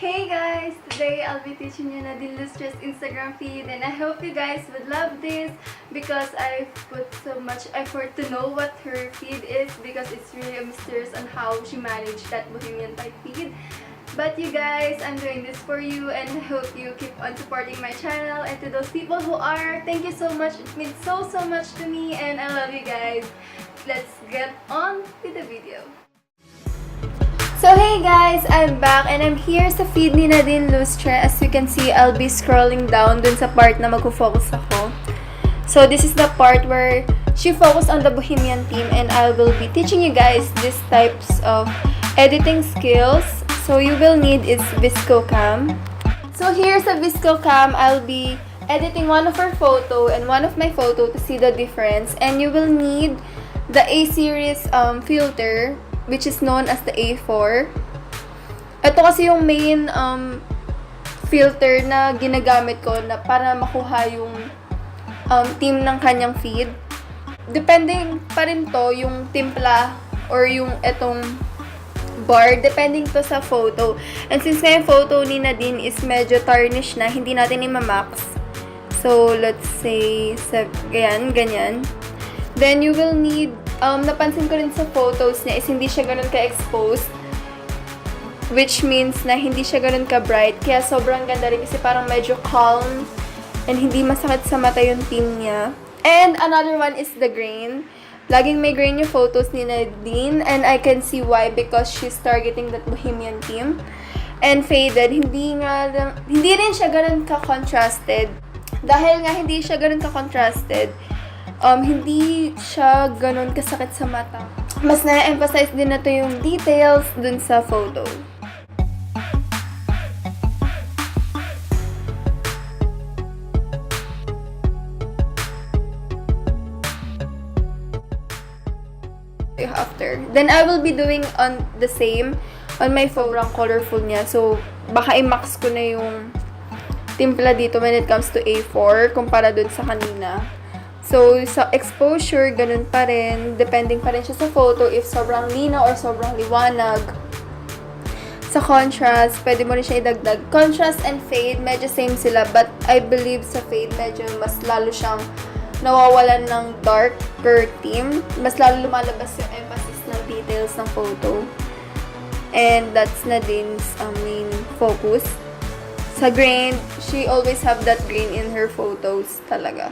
Hey guys! Today I'll be teaching you Nadine Lustre's Instagram feed, and I hope you guys would love this because I put so much effort to know what her feed is because it's really a mysterious on how she managed that bohemian type feed. But you guys, I'm doing this for you and I hope you keep on supporting my channel, and to those people who are, thank you so much. It means so much to me and I love you guys. Let's get on with the video. So hey guys, I'm back and I'm here sa feed ni Nadine Lustre. As you can see, I'll be scrolling down dun sa part na magfo-focus ako. So this is the part where she focused on the bohemian theme and I will be teaching you guys these types of editing skills. So you will need is VSCO Cam. So here's a VSCO Cam. I'll be editing one of her photo and one of my photo to see the difference. And you will need the A series filter, which is known as the A4. Ito kasi yung main filter na ginagamit ko na para makuha yung theme ng kanyang feed. Depending pa rin to yung timpla or yung etong bar, depending to sa photo. And since nga yung photo ni Nadine is medyo tarnish na, hindi natin i-max. So, let's say, ganyan. Then, you will need, napansin ko rin sa photos niya is hindi siya ganun ka-exposed. Which means na hindi siya ganun ka-bright. Kaya sobrang ganda rin kasi parang medyo calm and hindi masakit sa mata yung theme niya. And another one is the grain. Laging may grain yung photos ni Nadine and I can see why, because she's targeting that bohemian theme. And faded, hindi rin siya ganun ka-contrasted. Dahil nga hindi siya ganun ka-contrasted, hindi siya ganun kasakit sa mata. Mas na-emphasize din na to yung details dun sa photo. After. Then I will be doing on the same on my sobrang colorful niya. So, baka i-max ko na yung timpla dito when it comes to A4 kumpara dun sa kanina. So, sa exposure, ganun pa rin. Depending pa rin siya sa photo if sobrang linaw or sobrang liwanag. Sa contrast, pwede mo rin siya idagdag. Contrast and fade, medyo same sila. But I believe sa fade, medyo mas lalo siyang nawawalan ng darker theme. Mas lalo lumalabas yung emphasis ng details ng photo. And that's Nadine's main focus. Sa grain, she always have that grain in her photos talaga.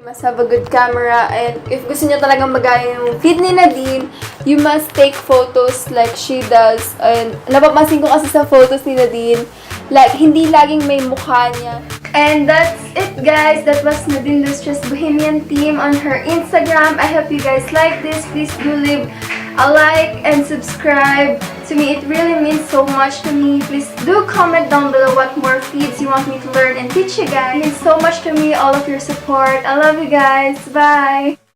You must have a good camera, and if gusto niyo talagang magaya yung feed ni Nadine, you must take photos like she does. And napapansin ko kasi sa photos ni Nadine, like hindi laging may mukha niya. And that's it guys, that was Nadine Lustre's bohemian theme on her Instagram. I hope you guys like this. Please do leave a like and subscribe. To me, it really means so much to me. Please do comment down below what more feeds you want me to learn and teach you guys. It means so much to me, all of your support. I love you guys. Bye!